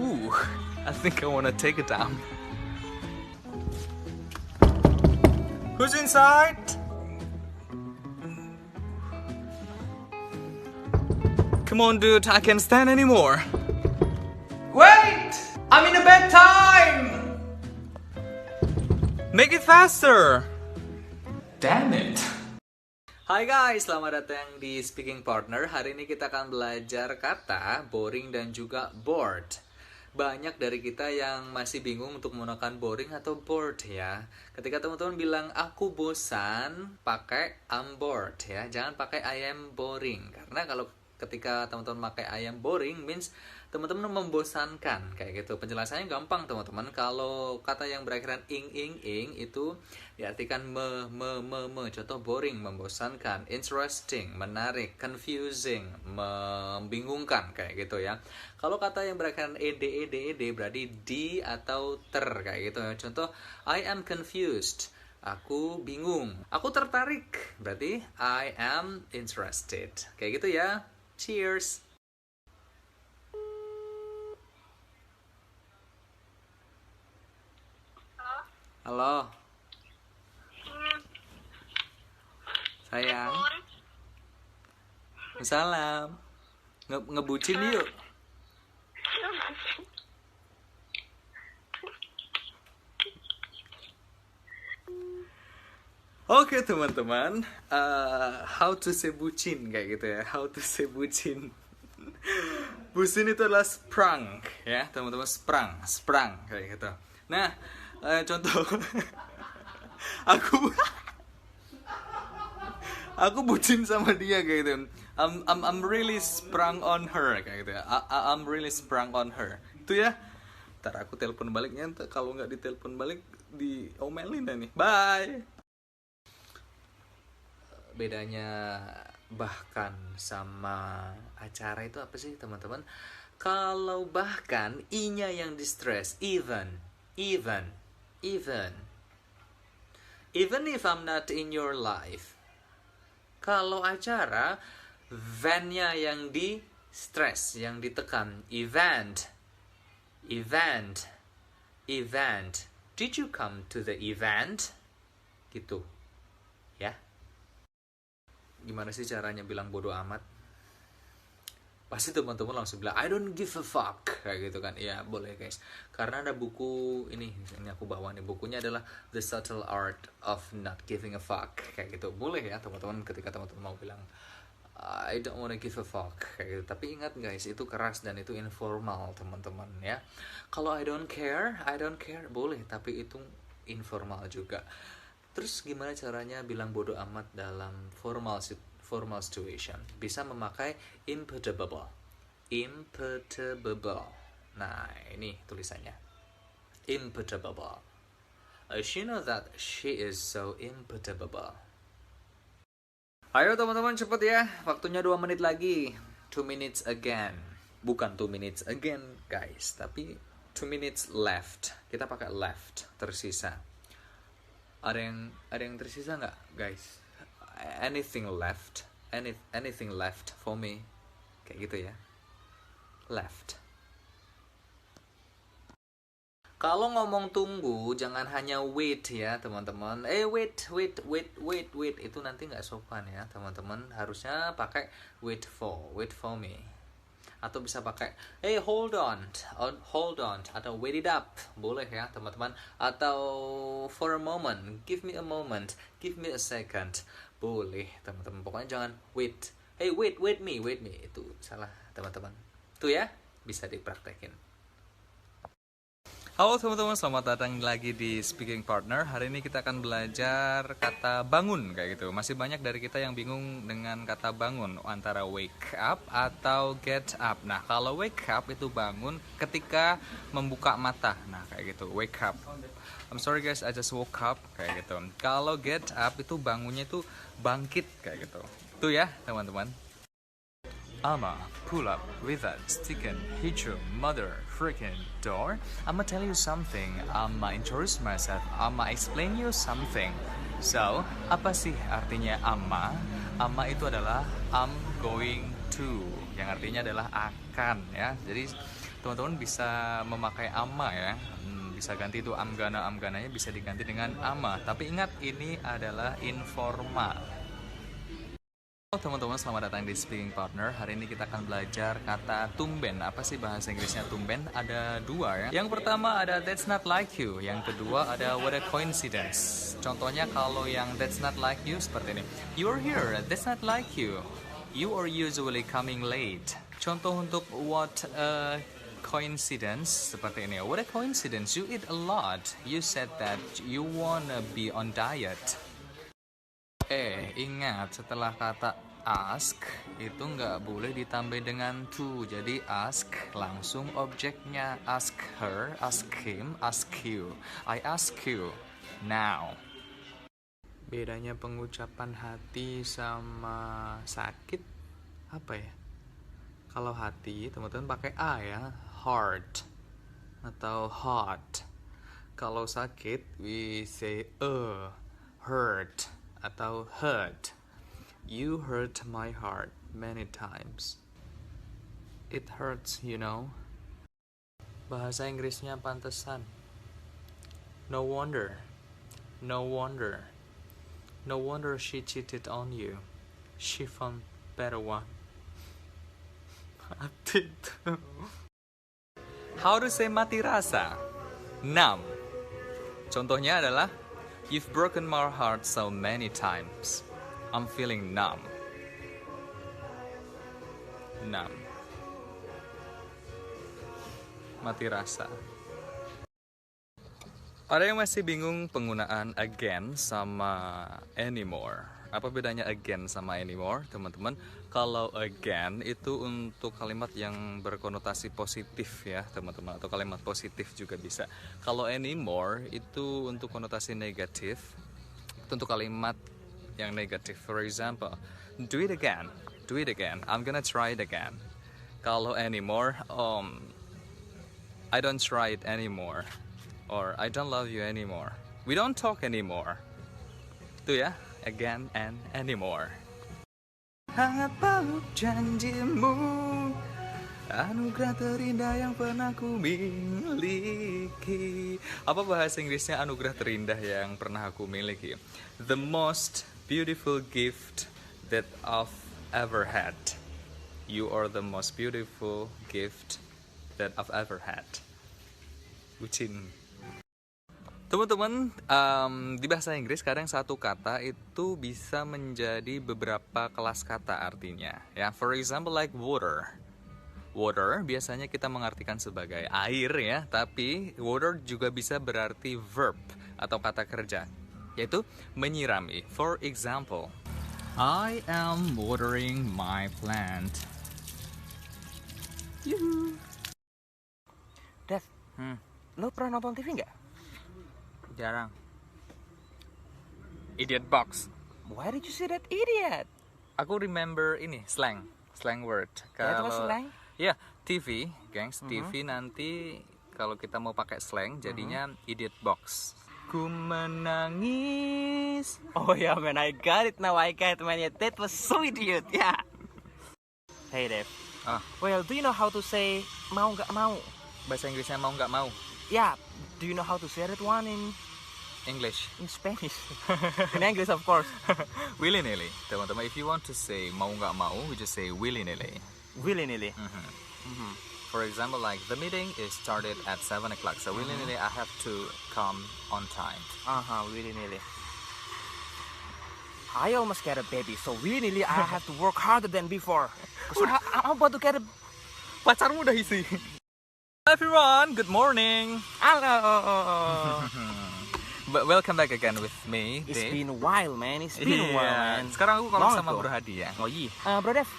Ooh, I think I wanna take it down. Who's inside? Come on, dude, I can't stand anymore. Wait! I'm in a bad time! Make it faster! Damn it! Hai guys, selamat datang di Speaking Partner. Hari ini kita akan belajar kata boring dan juga bored. Banyak dari kita yang masih bingung untuk menggunakan boring atau bored ya. Ketika teman-teman bilang aku bosan, pakai I'm bored ya. Jangan pakai I am boring. Karena kalau ketika teman-teman pakai I am boring means teman-teman membosankan kayak gitu. Penjelasannya gampang teman-teman. Kalau kata yang berakhiran ing itu diartikan me. Contoh boring, membosankan, interesting, menarik, confusing, membingungkan kayak gitu ya. Kalau kata yang berakhiran ed berarti di atau ter kayak gitu ya. Contoh I am confused. Aku bingung. Aku tertarik. Berarti I am interested. Kayak gitu ya. Cheers. Halo. Sayang. Salam. Ngebucin yuk. Oke teman-teman, how to say bucin kayak gitu ya. How to say bucin. Bucin itu adalah sprang ya teman-teman, sprang kayak gitu. Nah, contoh aku bucin sama dia kayak gitu. I'm really sprung on her kayak gitu ya. I'm really sprung on her. Itu ya. Ntar aku telepon baliknya, kalau nggak ditelepon balik diomelin nih. Bye. Bedanya bahkan sama acara itu apa sih teman-teman? Kalau bahkan i-nya yang di stress, even if I'm not in your life. Kalau acara, van-nya yang di stress, yang ditekan, event. Did you come to the event? Gitu ya. Gimana sih caranya bilang bodo amat? Pasti teman-teman langsung bilang I don't give a fuck kayak gitu kan. Iya boleh guys, karena ada buku ini aku bawa nih, bukunya adalah The Subtle Art of Not Giving a Fuck kayak gitu. Boleh ya teman-teman ketika teman-teman mau bilang I don't wanna give a fuck kayak gitu. Tapi ingat guys, itu keras dan itu informal teman-teman ya. Kalau I don't care boleh, tapi itu informal juga. Terus gimana caranya bilang bodo amat dalam formal situation? Bisa memakai imperturbable. Nah, ini tulisannya. Imperturbable. She knows that she is so imperturbable. Ayo teman-teman cepet ya. Waktunya 2 menit lagi. 2 minutes again. Bukan 2 minutes again guys, tapi 2 minutes left. Kita pakai left, tersisa. Ada yang tersisa nggak guys? Anything left? Anything left for me? Kayak gitu ya. Left. Kalau ngomong tunggu jangan hanya wait ya teman-teman. Wait itu nanti nggak sopan ya teman-teman. Harusnya pakai wait for me. Atau bisa pakai hold on atau wait it up, boleh ya teman-teman. Atau for a moment, give me a moment, give me a second, boleh teman-teman. Pokoknya jangan wait wait me, itu salah teman-teman. Itu ya bisa dipraktekin. Halo teman-teman, selamat datang lagi di Speaking Partner. Hari ini kita akan belajar kata bangun kayak gitu. Masih banyak dari kita yang bingung dengan kata bangun, antara wake up atau get up. Nah, kalau wake up itu bangun ketika membuka mata. Nah, kayak gitu, wake up. I'm sorry guys, I just woke up kayak gitu. Kalau get up itu bangunnya itu bangkit kayak gitu. Itu ya, teman-teman. I'ma pull up with that stick and hit your mother freaking door. I'ma tell you something. I'ma introduce myself. I'ma explain you something. So, apa sih artinya I'ma? I'ma itu adalah I'm going to, yang artinya adalah akan ya. Jadi teman-teman bisa memakai ama ya. Bisa ganti itu amgananya bisa diganti dengan ama. Tapi ingat, ini adalah informal. Halo teman-teman, selamat datang di Speaking Partner. Hari ini kita akan belajar kata tumben. Apa sih bahasa Inggrisnya tumben? Ada dua ya. Yang pertama ada that's not like you. Yang kedua ada what a coincidence. Contohnya kalau yang that's not like you seperti ini. You're here, that's not like you. You are usually coming late. Contoh untuk what a coincidence seperti ini. What a coincidence, you eat a lot. You said that you wanna be on diet. Ingat, setelah kata ask itu nggak boleh ditambah dengan to. Jadi ask langsung objeknya. Ask her, ask him, ask you. I ask you now. Bedanya pengucapan hati sama sakit apa ya? Kalau hati teman-teman pakai a ya, heart atau hot. Kalau sakit we say hurt atau hurt. You hurt my heart many times. It hurts, you know. Bahasa Inggrisnya pantesan. No wonder. No wonder. No wonder she cheated on you. She found better one. Mati tuh. How to say mati rasa? Numb. Contohnya adalah you've broken my heart so many times. I'm feeling numb. Numb. Mati rasa. Ada yang masih bingung penggunaan again sama anymore. Apa bedanya again sama anymore, teman-teman? Kalau again itu untuk kalimat yang berkonotasi positif ya, teman-teman, atau kalimat positif juga bisa. Kalau anymore itu untuk konotasi negatif. Itu untuk kalimat yang negatif. For example, do it again. Do it again. I'm gonna try it again. Kalau anymore, I don't try it anymore. Or I don't love you anymore. We don't talk anymore. Itu ya, again and anymore. Hangat peluk janjimu, anugerah terindah yang pernah ku miliki. Apa bahasa Inggrisnya anugerah terindah yang pernah aku miliki? The most beautiful gift that I've ever had. You are the most beautiful gift that I've ever had. Bucin. Teman-teman, di bahasa Inggris kadang satu kata itu bisa menjadi beberapa kelas kata artinya. Ya, for example like water. Water biasanya kita mengartikan sebagai air ya, tapi water juga bisa berarti verb atau kata kerja, yaitu menyirami. For example, I am watering my plant. Yuhu. Dev, lo pernah nonton TV nggak? Jarang. Idiot box. Why did you say that idiot? Aku remember ini slang word. Kalau slang? Ya, TV, gengs. TV nanti kalau kita mau pakai slang jadinya idiot box. Ku menangis. Oh yeah, man, I got it now. I got it, man. That was so idiot. Yeah. Hey, Dev. Well, do you know how to say mau nggak mau? Bahasa Inggrisnya mau nggak mau. Yeah. Do you know how to say that one in English? In Spanish. In English, of course. Willy-nilly. Teman-teman, if you want to say mau nggak mau, we just say willy-nilly. Willy-nilly. For example, like the meeting is started at 7 o'clock. So willy-nilly, I have to come on time. Willy-nilly. I almost get a baby, so willy-nilly I have to work harder than before. I'm about to get a... Pacarmu udah isi. Hello everyone, good morning. Hello. Welcome back again with me, It's Dave. been a while, man. It's been a while, man. Sekarang aku kalau Long sama ago. Bro Hadi ya. Oh iya. Bro Dev,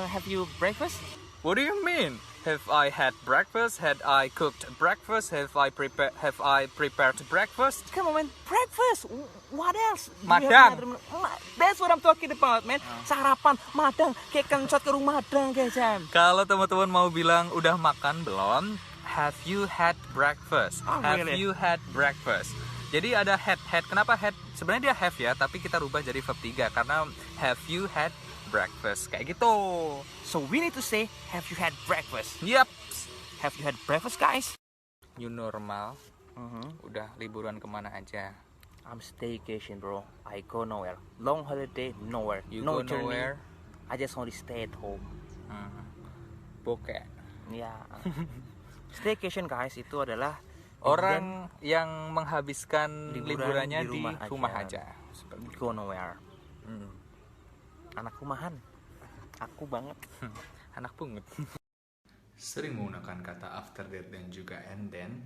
have you breakfast? What do you mean? Have I had breakfast? Had I cooked breakfast? Have I prepared breakfast? Come on, man. Breakfast. What else? Do you Madang. have That's what I'm talking about, man. Sarapan, madang, kayak kencot ke rumah madang, guys. Kalau teman-teman mau bilang udah makan belum? Have you had breakfast? Oh, Have really? you had breakfast? Jadi ada had. Kenapa had? Sebenarnya dia have ya, tapi kita rubah jadi verb 3 karena have you had breakfast kayak gitu. So we need to say, have you had breakfast? Yep. Have you had breakfast, guys? New normal. Udah liburan kemana aja? I'm staycation, bro. I go nowhere. Long holiday, nowhere. You No go journey. nowhere? I just want to stay at home. Bokeh. Ya. Staycation, guys, itu adalah Orang yang menghabiskan liburan liburannya di di rumah rumah aja. aja. go nowhere. Anak rumahan. Aku banget. Anak pungut. Sering menggunakan kata after that dan juga and then.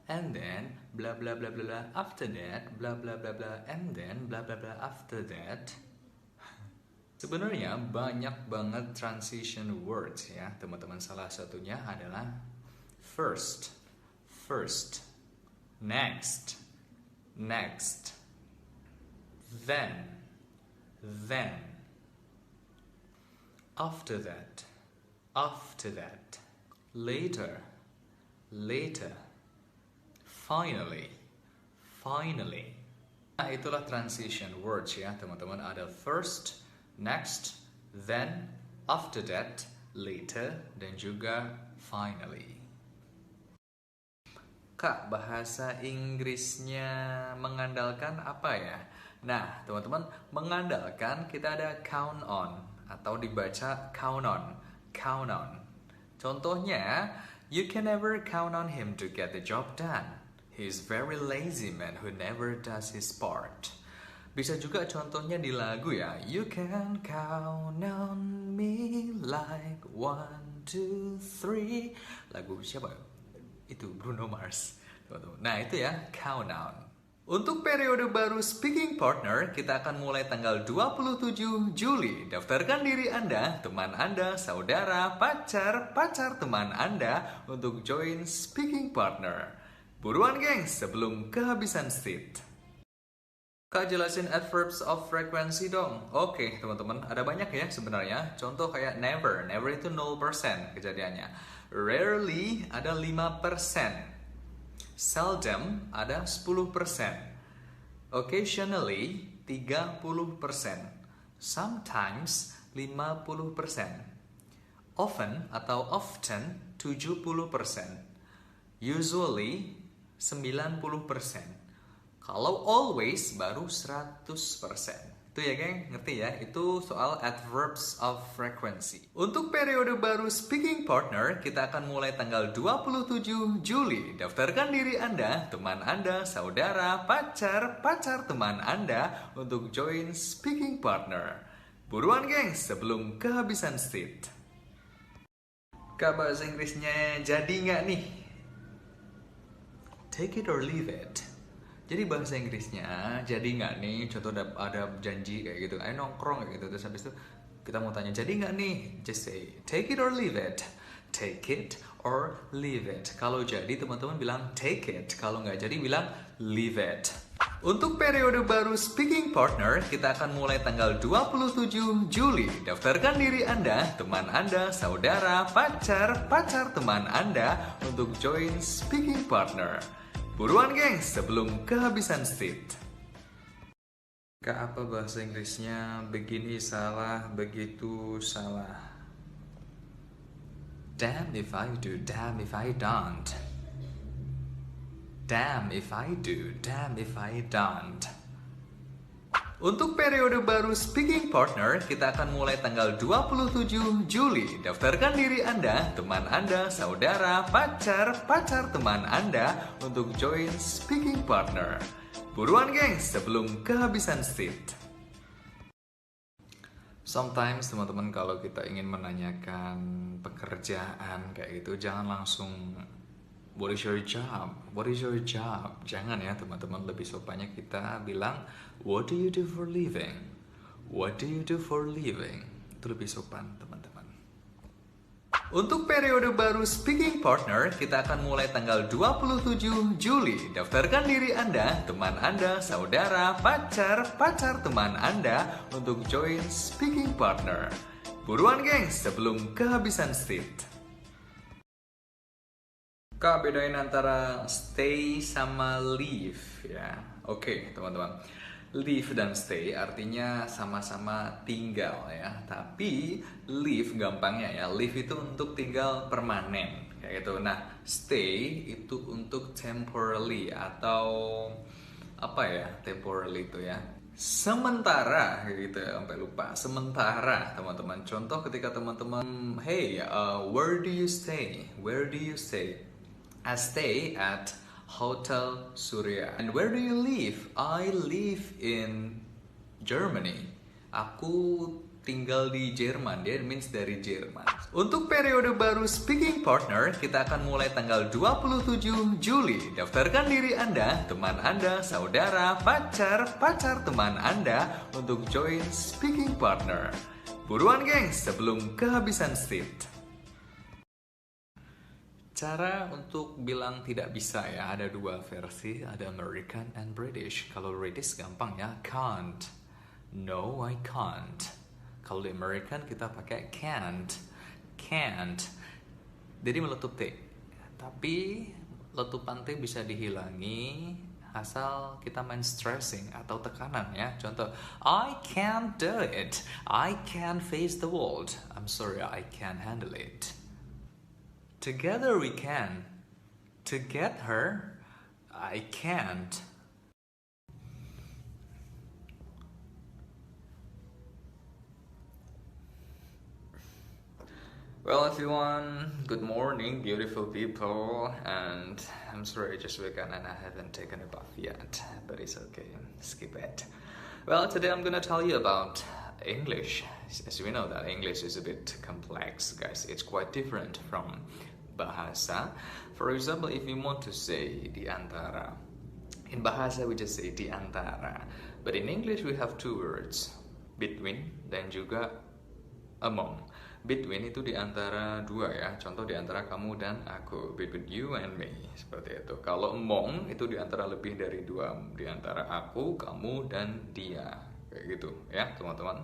And then bla bla bla bla bla after that bla bla bla bla and then bla bla bla after that. Sebenarnya banyak banget transition words ya teman-teman. Salah satunya adalah first, next, then, after that, later, finally. Nah, itulah transition words ya teman-teman. Ada first, next, then, after that, later, dan juga finally. Kak, bahasa Inggrisnya mengandalkan apa ya? Nah, teman-teman, mengandalkan kita ada count on atau dibaca count on. Contohnya, you can never count on him to get the job done. He's very lazy man who never does his part. Bisa juga contohnya di lagu ya. You can count on me like 1, 2, 3. Lagu siapa? Itu Bruno Mars. Nah itu ya, count on. Untuk periode baru speaking partner, kita akan mulai tanggal 27 Juli. Daftarkan diri Anda, teman Anda, saudara, pacar teman Anda untuk join speaking partner. Buruan gengs, sebelum kehabisan seat. Kak, jelasin adverbs of frequency dong. Oke, teman-teman, ada banyak ya sebenarnya. Contoh kayak never. Never itu 0% kejadiannya. Rarely ada 5%. Seldom ada 10%. Occasionally 30%. Sometimes 50%. Often atau often 70%. Usually 90%. Kalau always baru 100%. Itu ya geng, ngerti ya? Itu soal adverbs of frequency. Untuk periode baru speaking partner, kita akan mulai tanggal 27 Juli. Daftarkan diri Anda, teman Anda, saudara, pacar teman Anda untuk join speaking partner. Buruan geng, sebelum kehabisan seat. Kak, bahasa Inggrisnya jadi nggak nih? Take it or leave it. Jadi bahasa Inggrisnya jadi nggak nih? Contoh ada janji kayak gitu, ayo nongkrong kayak gitu. Terus habis itu kita mau tanya jadi nggak nih? Just say take it or leave it. Take it or leave it. Kalau jadi teman-teman bilang take it. Kalau nggak jadi bilang leave it. Untuk periode baru speaking partner, kita akan mulai tanggal 27 Juli. Daftarkan diri Anda, teman Anda, saudara, pacar teman Anda untuk join speaking partner. Buruan gengs, sebelum kehabisan seat. Kak, apa bahasa Inggrisnya begini salah, begitu salah? Damn if I do, damn if I don't. Damn if I do, damn if I don't. Untuk periode baru speaking partner, kita akan mulai tanggal 27 Juli. Daftarkan diri Anda, teman Anda, saudara, pacar teman Anda untuk join speaking partner. Buruan gengs, sebelum kehabisan seat. Sometimes teman-teman kalau kita ingin menanyakan pekerjaan kayak gitu, jangan langsung what is your job? What is your job? Jangan ya teman-teman, lebih sopannya kita bilang what do you do for living? What do you do for living? Itu lebih sopan teman-teman. Untuk periode baru speaking partner, kita akan mulai tanggal 27 Juli. Daftarkan diri Anda, teman Anda, saudara, pacar teman Anda untuk join speaking partner. Buruan gengs, sebelum kehabisan seat. Kak, bedain antara stay sama leave ya. Oke, teman-teman. Live dan stay artinya sama-sama tinggal ya. Tapi live gampangnya ya. Live itu untuk tinggal permanen kayak gitu. Nah, stay itu untuk temporarily atau apa ya? Temporarily itu ya. Sementara kayak gitu ya, sampai lupa. Sementara teman-teman. Contoh ketika teman-teman, hey, where do you stay? Where do you stay? I stay at Hotel Surya. And where do you live? I live in Germany. Aku tinggal di Jerman. Dia means dari Jerman. Untuk periode baru speaking partner, kita akan mulai tanggal 27 Juli. Daftarkan diri Anda, teman Anda, saudara, pacar teman Anda untuk join speaking partner. Buruan gengs, sebelum kehabisan seat. Cara untuk bilang tidak bisa ya, ada dua versi, ada American and British. Kalau British gampang ya, can't. No, I can't. Kalau di American kita pakai can't. Jadi meletup T. Tapi letupan T bisa dihilangi asal kita main stressing atau tekanan ya. Contoh, I can't do it. I can't face the world. I'm sorry, I can't handle it. Together we can. To get her, I can't. Well everyone, good morning beautiful people, and I'm sorry I just woke up and I haven't taken a bath yet, but it's okay, skip it. Well, today I'm gonna tell you about English. As we know that English is a bit complex, guys. It's quite different from bahasa. For example, if you want to say di antara, in bahasa we just say di antara, but in English we have two words, between dan juga among. Between itu di antara dua ya, contoh di antara kamu dan aku, between you and me, seperti itu. Kalau among itu di antara lebih dari dua, di antara aku, kamu, dan dia, kayak gitu ya teman-teman.